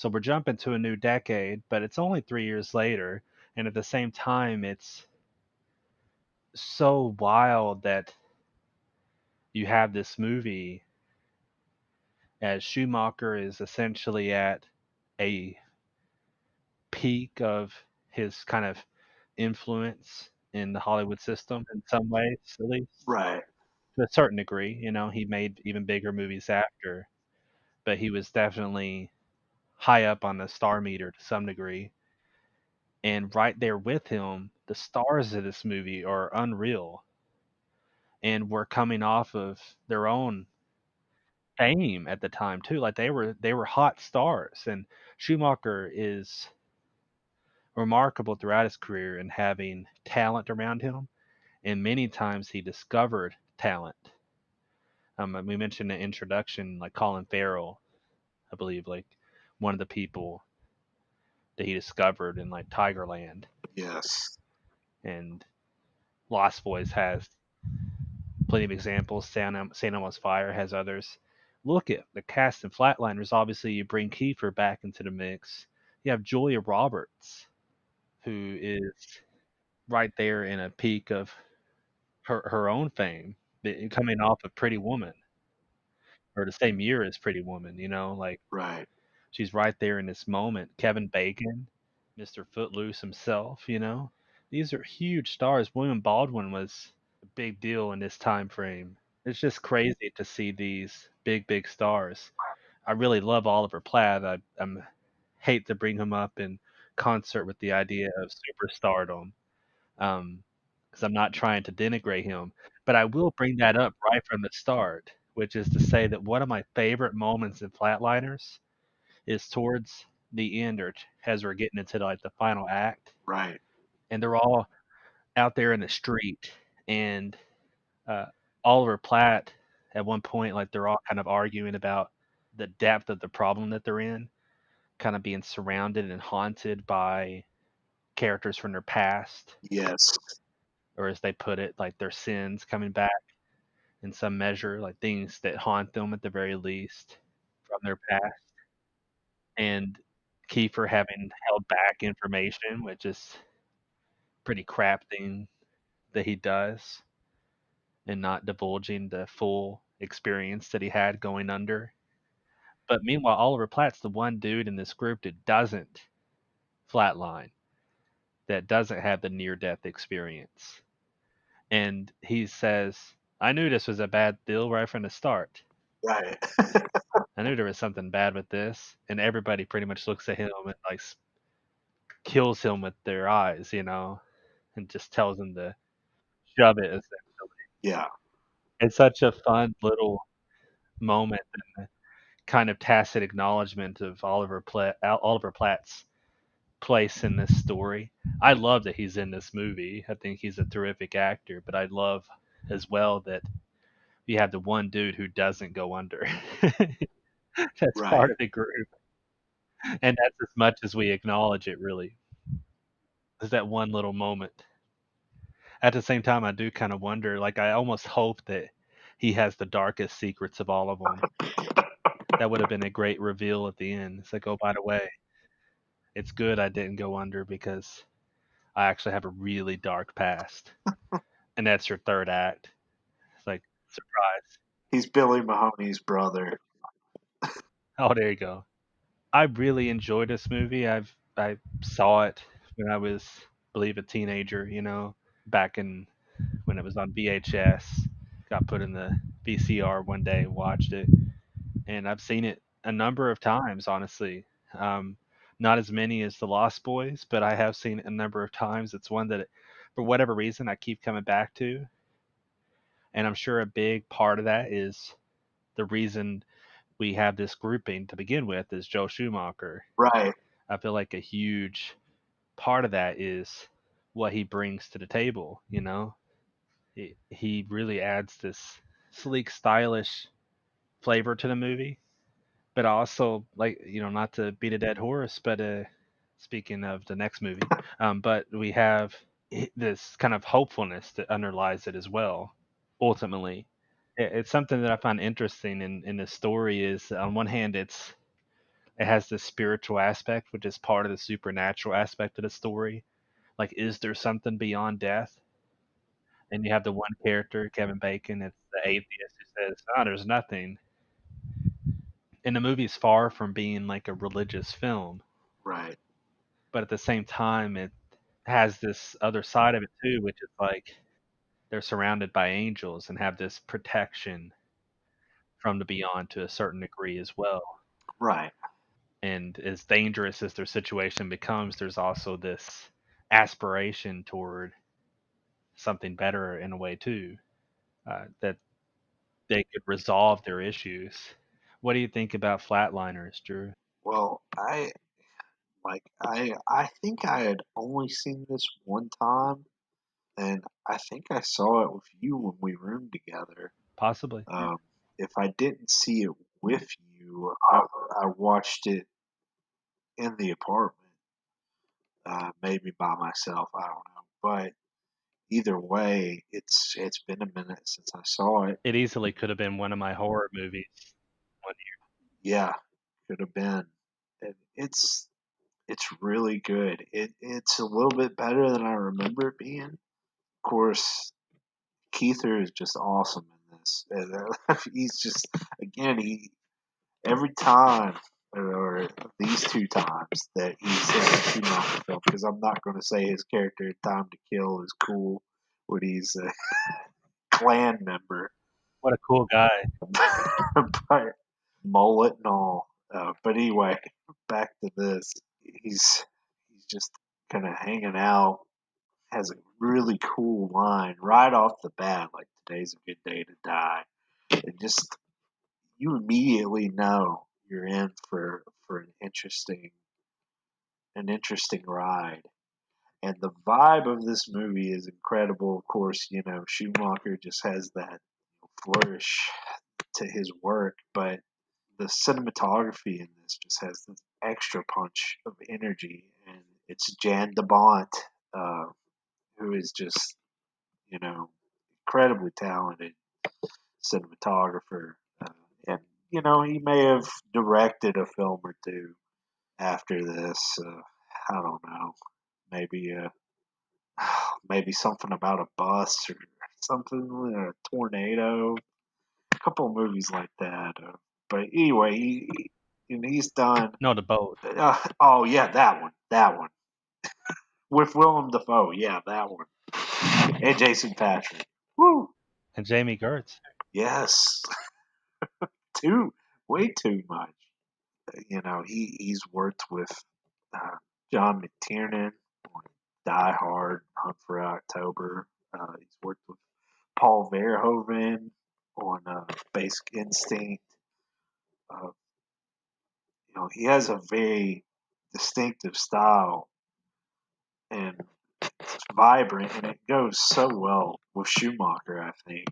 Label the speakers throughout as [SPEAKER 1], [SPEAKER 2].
[SPEAKER 1] So we're jumping to a new decade, but it's only 3 years later, and at the same time, it's so wild that you have this movie as Schumacher is essentially at a peak of his kind of influence in the Hollywood system in some ways, at least
[SPEAKER 2] Right.
[SPEAKER 1] to a certain degree. He made even bigger movies after, but he was definitely high up on the star meter to some degree. And right there with him, the stars of this movie are unreal and were coming off of their own fame at the time too. Like they were hot stars, and Schumacher is remarkable throughout his career in having talent around him, and many times he discovered talent. We mentioned in the introduction, like Colin Farrell, I believe, like one of the people that he discovered in like Tigerland,
[SPEAKER 2] Yes.
[SPEAKER 1] and Lost Boys has plenty of examples. St. Elmo's Fire has others. Look at the cast in Flatliners. Obviously, you bring Kiefer back into the mix. You have Julia Roberts, who is right there in a peak of her own fame, coming off of Pretty Woman, or the same year as Pretty Woman. Like
[SPEAKER 2] Right.
[SPEAKER 1] she's right there in this moment. Kevin Bacon, Mr. Footloose himself. These are huge stars. William Baldwin was a big deal in this time frame. It's just crazy to see these big, big stars. I really love Oliver Platt. I'm hate to bring him up in concert with the idea of superstardom, because I'm not trying to denigrate him, but I will bring that up right from the start, which is to say that one of my favorite moments in Flatliners is towards the end, or as we're getting into like the final act,
[SPEAKER 2] Right.
[SPEAKER 1] and they're all out there in the street, and uh, Oliver Platt at one point, like they're all kind of arguing about the depth of the problem that they're in, kind of being surrounded and haunted by characters from their past,
[SPEAKER 2] Yes.
[SPEAKER 1] or as they put it, like their sins coming back in some measure, like things that haunt them at the very least from their past. And Kiefer having held back information, which is pretty crap thing that he does, and not divulging the full experience that he had going under. But meanwhile, Oliver Platt's the one dude in this group that doesn't flatline, that doesn't have the near death experience. And he says, I knew this was a bad deal right from the start.
[SPEAKER 2] Right.
[SPEAKER 1] I knew there was something bad with this. And everybody pretty much looks at him and like kills him with their eyes, and just tells him to shove it.
[SPEAKER 2] Yeah.
[SPEAKER 1] It's such a fun little moment and a kind of tacit acknowledgement of Oliver Platt's place in this story. I love that he's in this movie. I think he's a terrific actor, but I love as well that you have the one dude who doesn't go under. That's part
[SPEAKER 2] Right.
[SPEAKER 1] of the group, and that's as much as we acknowledge it. Really, is that one little moment. At the same time, I do kind of wonder. Like, I almost hope that he has the darkest secrets of all of them. That would have been a great reveal at the end. It's like, oh, by the way, it's good I didn't go under because I actually have a really dark past, and that's your third act. It's like surprise.
[SPEAKER 2] He's Billy Mahoney's brother.
[SPEAKER 1] Oh, there you go. I really enjoyed this movie. I saw it when I was, I believe, a teenager. Back in when it was on VHS. Got put in the VCR one day, watched it, and I've seen it a number of times. Honestly, um, not as many as The Lost Boys, but I have seen it a number of times. It's one that, for whatever reason, I keep coming back to, and I'm sure a big part of that is the reason we have this grouping to begin with is Joe Schumacher.
[SPEAKER 2] Right.
[SPEAKER 1] I feel like a huge part of that is what he brings to the table. He really adds this sleek, stylish flavor to the movie, but also, like, not to beat a dead horse, but speaking of the next movie, but we have this kind of hopefulness that underlies it as well. Ultimately, it's something that I find interesting in this story. Is on one hand, it's it has this spiritual aspect, which is part of the supernatural aspect of the story. Like, is there something beyond death? And you have the one character, Kevin Bacon, it's the atheist who says, "Oh, there's nothing." And the movie's far from being like a religious film,
[SPEAKER 2] Right.
[SPEAKER 1] but at the same time, it has this other side of it too, which is like they're surrounded by angels and have this protection from the beyond to a certain degree as well.
[SPEAKER 2] Right.
[SPEAKER 1] And as dangerous as their situation becomes, there's also this aspiration toward something better in a way too, that they could resolve their issues. What do you think about Flatliners, Drew?
[SPEAKER 2] Well, I think I had only seen this one time, and I think I saw it with you when we roomed together.
[SPEAKER 1] Possibly.
[SPEAKER 2] If I didn't see it with you, I watched it in the apartment, maybe by myself. I don't know, but either way, it's been a minute since I saw it.
[SPEAKER 1] It easily could have been one of my horror movies one
[SPEAKER 2] Yeah, could have been. And it's really good. It's a little bit better than I remember it being. Of course, Keither is just awesome in this. And, he's just again he every time or these two times that he's in a Schumacher film, because I'm not going to say his character in Time to Kill is cool when he's a clan member,
[SPEAKER 1] What a cool guy.
[SPEAKER 2] but mullet and all. But anyway, back to this. He's just kind of hanging out. Has a really cool line right off the bat, like today's a good day to die. And just you immediately know you're in for an interesting ride. And the vibe of this movie is incredible. Of course, Schumacher just has that flourish to his work, but the cinematography in this just has this extra punch of energy. And it's Jan de Bont, uh, who is just, you know, incredibly talented cinematographer. And, he may have directed a film or two after this. I don't know. Maybe maybe something about a bus or something, a tornado, a couple of movies like that. But anyway, and he's done.
[SPEAKER 1] No, the boat.
[SPEAKER 2] Oh yeah, that one with Willem Dafoe. Yeah, that one, and Jason Patrick. Woo!
[SPEAKER 1] And Jamie Gertz.
[SPEAKER 2] Yes, too, way too much. He's worked with uh, John McTiernan on Die Hard, Hunt for October. He's worked with Paul Verhoeven on Basic Instinct. Uh, he has a very distinctive style and it's vibrant, and it goes so well with Schumacher, I think.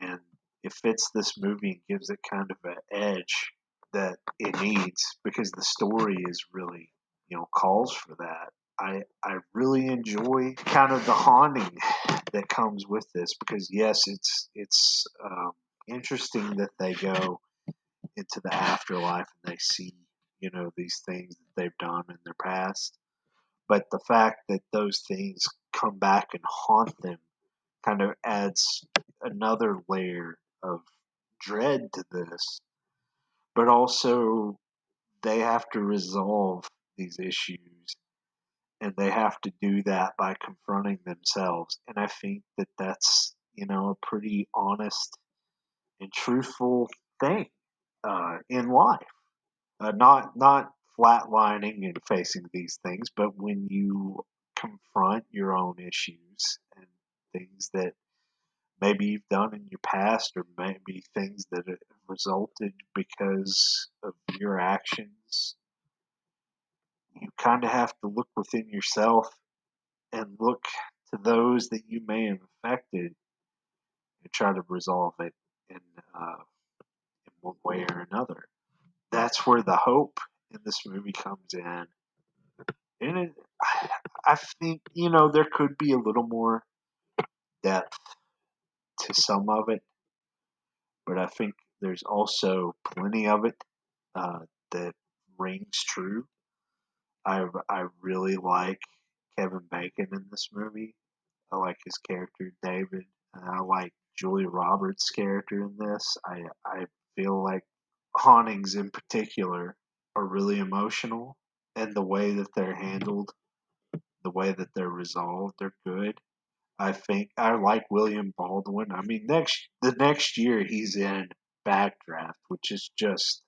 [SPEAKER 2] And it fits this movie and gives it kind of an edge that it needs because the story is really, calls for that. I really enjoy kind of the haunting that comes with this because yes, it's interesting that they go into the afterlife and they see these things that they've done in their past, but the fact that those things come back and haunt them kind of adds another layer of dread to this. But also, they have to resolve these issues, and they have to do that by confronting themselves. And I think that that's, a pretty honest and truthful thing in life. Not flatlining and facing these things, but when you confront your own issues and things that maybe you've done in your past, or maybe things that have resulted because of your actions, you kind of have to look within yourself and look to those that you may have affected and try to resolve it in, uh, in one way or another. That's where the hope in this movie comes in. And I think, there could be a little more depth to some of it, but I think there's also plenty of it that rings true. I really like Kevin Bacon in this movie. I like his character David, and I like Julia Roberts' character in this. I feel like hauntings in particular are really emotional, and the way that they're handled, the way that they're resolved, they're good. I think I like William Baldwin. I mean, the next year he's in Backdraft, which is just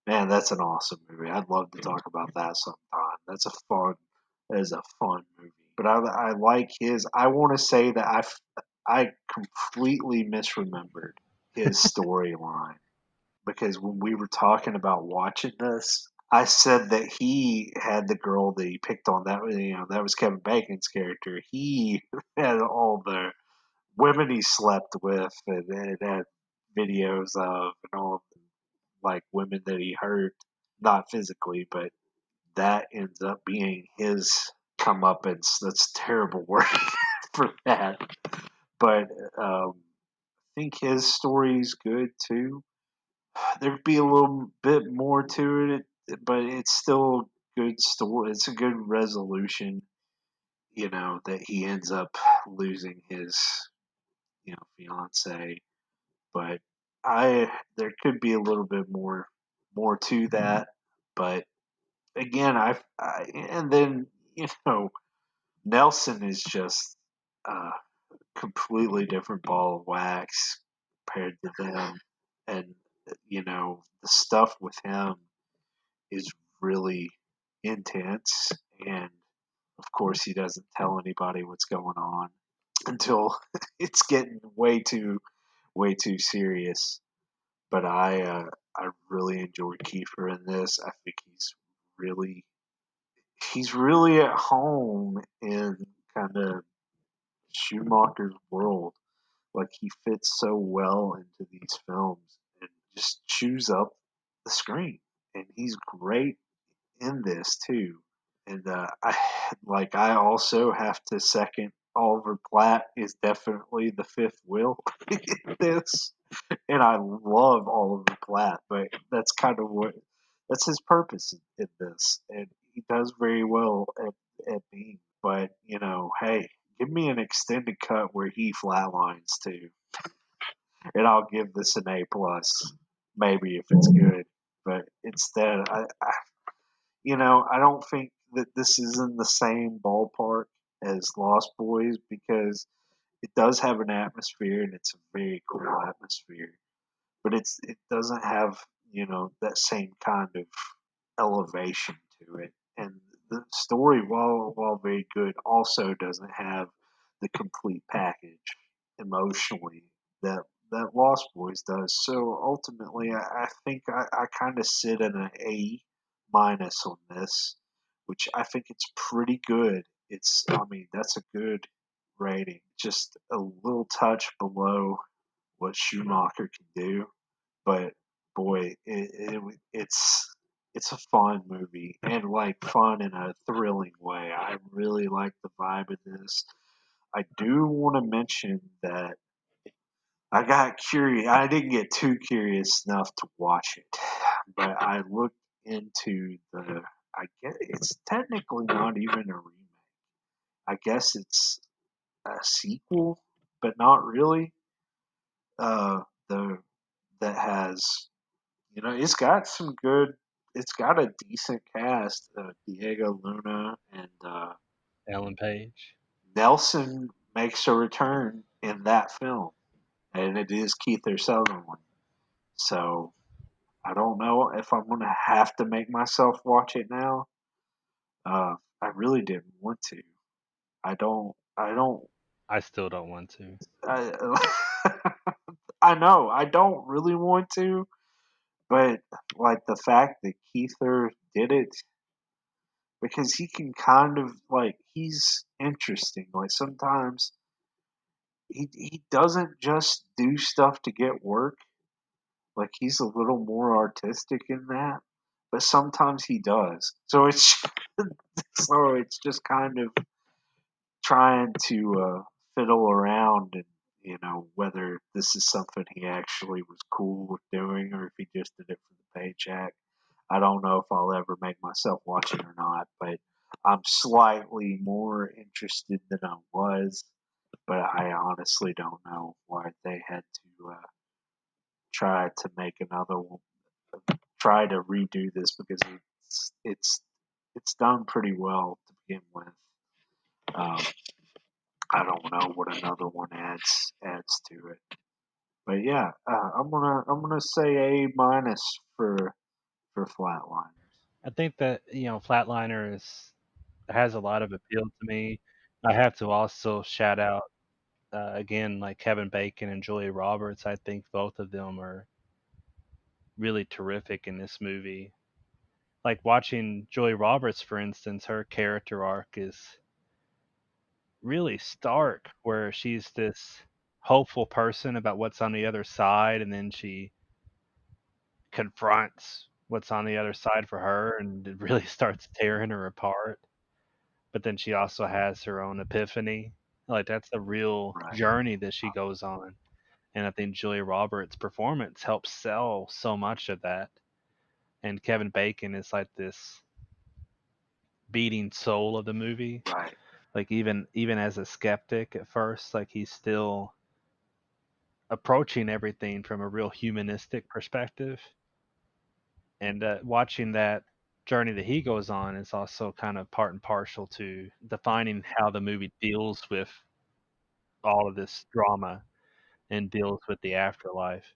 [SPEAKER 2] man, that's an awesome movie. I'd love to talk about that sometime. That is a fun movie. But I like his. I want to say that I completely misremembered his storyline because when we were talking about watching this, I said that he had the girl that he picked on. That was Kevin Bacon's character. He had all the women he slept with, and it had videos of and all like women that he hurt, not physically, but that ends up being his comeuppance. That's terrible word for that. But I think his story's good too. There'd be a little bit more to it, but it's still a good story. It's a good resolution, that he ends up losing his, fiance. But there could be a little bit more to that. But again, and then Nelson is just a completely different ball of wax compared to them, and the stuff with him is really intense, and of course he doesn't tell anybody what's going on until it's getting way too serious. But I really enjoyed Kiefer in this. I think really he's really at home in kind of Schumacher's world. Like he fits so well into these films and just chews up the screen. And he's great in this too. And I also have to second Oliver Platt is definitely the fifth wheel in this. And I love Oliver Platt, but that's kind of that's his purpose in this, and he does very well at being. But hey, give me an extended cut where he flatlines too, and I'll give this an A+, maybe if it's good. But instead, I don't think that this is in the same ballpark as Lost Boys because it does have an atmosphere and it's a very cool atmosphere, but it doesn't have that same kind of elevation to it, and the story, while very good, also doesn't have the complete package emotionally that Lost Boys does. So ultimately, I think I kind of sit in an A- on this, which I think it's pretty good. I mean, that's a good rating. Just a little touch below what Schumacher can do, but boy, it's a fun movie and like fun in a thrilling way. I really like the vibe of this. I do want to mention that I got curious. I didn't get too curious enough to watch it, but I looked into the. I guess it's technically not even a remake. I guess it's a sequel, but not really. The that has it's got some good. It's got a decent cast. Diego Luna and
[SPEAKER 1] Ellen Page.
[SPEAKER 2] Nelson makes a return in that film, and it is Keith Sutherland. So I don't know if I'm gonna have to make myself watch it now. I really didn't want to. I don't. I don't.
[SPEAKER 1] I still don't want to.
[SPEAKER 2] I, I know. I don't really want to, but like the fact that Keither did it because he can kind of like he's interesting. Like sometimes he doesn't just do stuff to get work. Like he's a little more artistic in that, but sometimes he does. So it's so it's just kind of trying to fiddle around and whether this is something he actually was cool with doing or if he just did it for the paycheck. I don't know if I'll ever make myself watch it or not, but I'm slightly more interested than I was. But I honestly don't know why they had to try to make another one, try to redo this because it's done pretty well to begin with. Um, I don't know what another one adds to it, but yeah, I'm gonna say A minus for Flatliners.
[SPEAKER 1] I think that Flatliners has a lot of appeal to me. I have to also shout out again, like Kevin Bacon and Julia Roberts. I think both of them are really terrific in this movie. Like watching Julia Roberts, for instance, her character arc is really stark, where she's this hopeful person about what's on the other side, and then she confronts what's on the other side for her, and it really starts tearing her apart. But then she also has her own epiphany. Like that's the real
[SPEAKER 2] Right,
[SPEAKER 1] journey that she goes on. And I think Julia Roberts' performance helps sell so much of that. And Kevin Bacon is like this beating soul of the movie.
[SPEAKER 2] right,
[SPEAKER 1] Like even as a skeptic at first, like he's still approaching everything from a real humanistic perspective. And watching that journey that he goes on is also kind of part and partial to defining how the movie deals with all of this drama and deals with the afterlife.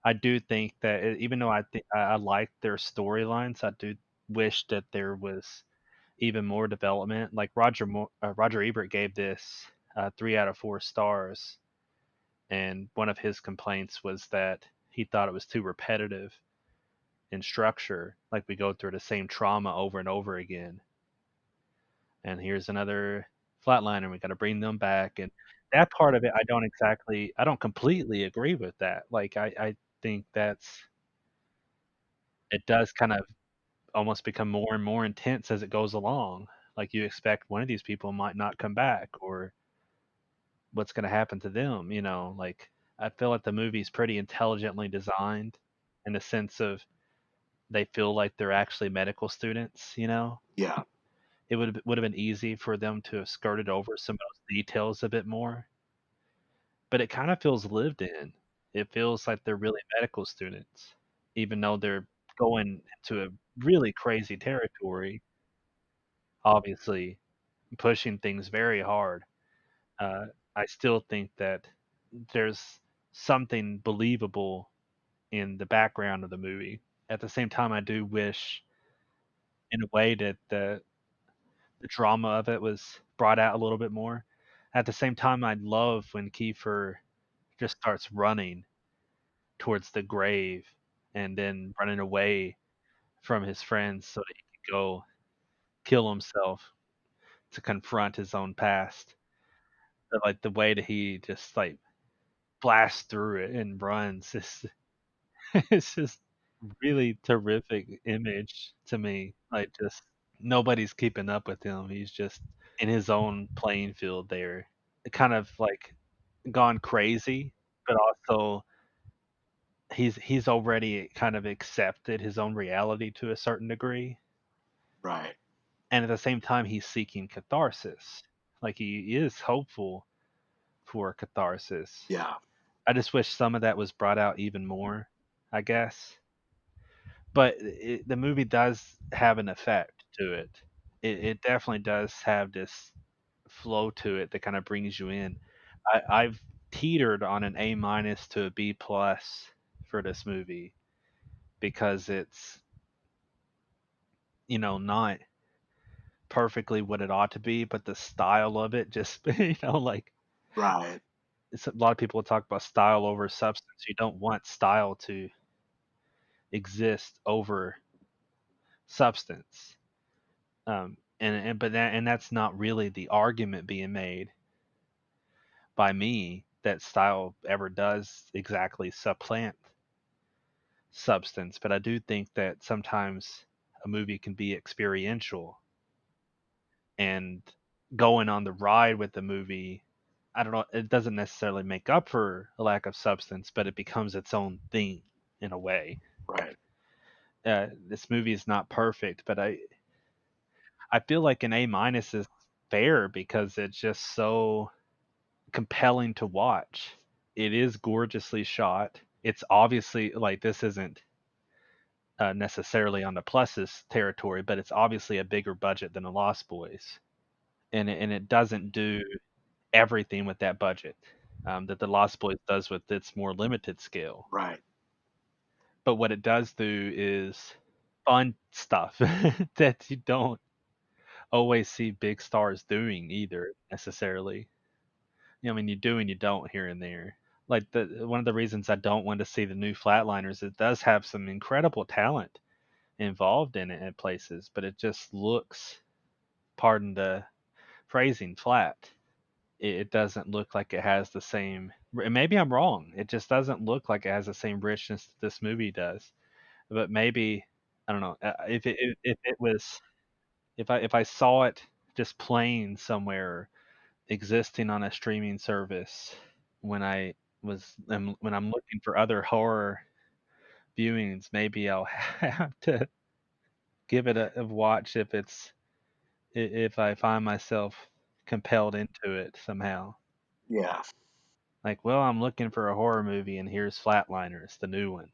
[SPEAKER 1] I do think that even though I like their storylines, I do wish that there was even more development. Like Roger Ebert gave this 3 out of 4 stars, and one of his complaints was that he thought it was too repetitive in structure. Like we go through the same trauma over and over again, and here's another flatliner. We got to bring them back, and that part of it, I don't completely agree with that. Like I think it does kind of almost become more and more intense as it goes along. Like you expect one of these people might not come back, or what's going to happen to them. Like I feel like the movie's pretty intelligently designed in the sense of they feel like they're actually medical students.
[SPEAKER 2] yeah,
[SPEAKER 1] It would have been easy for them to have skirted over some of those details a bit more, but it kind of feels lived in. It feels like they're really medical students, even though they're going into a really crazy territory, obviously pushing things very hard. Uh, I still think that there's something believable in the background of the movie. At the same time, I do wish, in a way, that the drama of it was brought out a little bit more. At the same time, I love when Kiefer just starts running towards the grave and then running away from his friends so that he can go kill himself to confront his own past. But, like the way that he just like blasts through it and runs is it's just really terrific image to me. Like just nobody's keeping up with him. He's just in his own playing field there. Kind of like gone crazy, but also he's already kind of accepted his own reality to a certain degree.
[SPEAKER 2] right,
[SPEAKER 1] And at the same time he's seeking catharsis. Like he is hopeful for catharsis.
[SPEAKER 2] yeah,
[SPEAKER 1] I just wish some of that was brought out even more, I guess. But the movie does have an effect to it. It definitely does have this flow to it that kind of brings you in. I've teetered on an A minus to a B plus for this movie because it's not perfectly what it ought to be, but the style of it just like
[SPEAKER 2] right,
[SPEAKER 1] a lot of people talk about style over substance. You don't want style to exist over substance. And that's not really the argument being made by me that style ever does exactly supplant substance, but I do think that sometimes a movie can be experiential, and going on the ride with the movie, I don't know, it doesn't necessarily make up for a lack of substance, but it becomes its own thing in a way.
[SPEAKER 2] right.
[SPEAKER 1] This movie is not perfect, but I feel like an A minus is fair because it's just so compelling to watch. It is gorgeously shot. It's obviously like this isn't necessarily on the pluses territory, but it's obviously a bigger budget than the Lost Boys, and it doesn't do everything with that budget that the Lost Boys does with its more limited scale.
[SPEAKER 2] Right.
[SPEAKER 1] But what it does do is fun stuff that you don't always see big stars doing either necessarily. You know, I mean, you do and you don't here and there. Like the one of the reasons I don't want to see the new Flatliners, it does have some incredible talent involved in it at places, but it just looks, pardon the phrasing, flat. It doesn't look like it has the same. And maybe I'm wrong. It just doesn't look like it has the same richness that this movie does. But maybe I don't know if it was if I saw it just playing somewhere, existing on a streaming service when when I'm looking for other horror viewings, maybe I'll have to give it a watch if I find myself compelled into it somehow.
[SPEAKER 2] Yeah.
[SPEAKER 1] Like, well, I'm looking for a horror movie and here's Flatliners, the new one.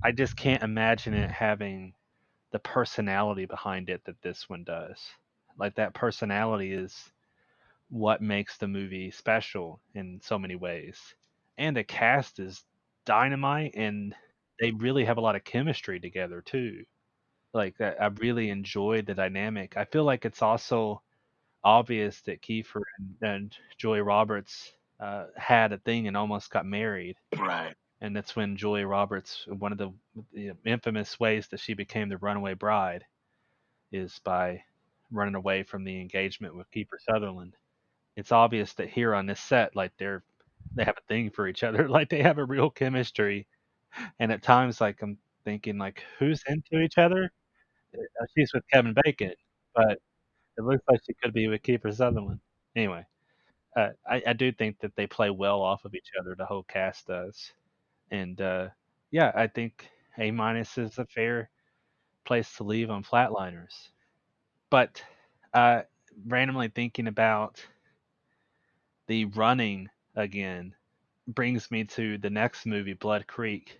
[SPEAKER 1] I just can't imagine it having the personality behind it that this one does. Like that personality is what makes the movie special in so many ways. And the cast is dynamite and they really have a lot of chemistry together too. Like I really enjoyed the dynamic. I feel like it's also obvious that Kiefer and Julia Roberts had a thing and almost got married.
[SPEAKER 2] Right.
[SPEAKER 1] And that's when Julia Roberts, one of the infamous ways that she became the runaway bride, is by running away from the engagement with Kiefer Sutherland. It's obvious that here on this set, like they have a thing for each other, like they have a real chemistry. And at times, like I'm thinking, like who's into each other? She's with Kevin Bacon, but it looks like she could be with Kiefer Sutherland. Anyway, I do think that they play well off of each other. The whole cast does, and yeah, I think A minus is a fair place to leave on Flatliners. But uh, randomly thinking about the running again brings me to the next movie, Blood Creek.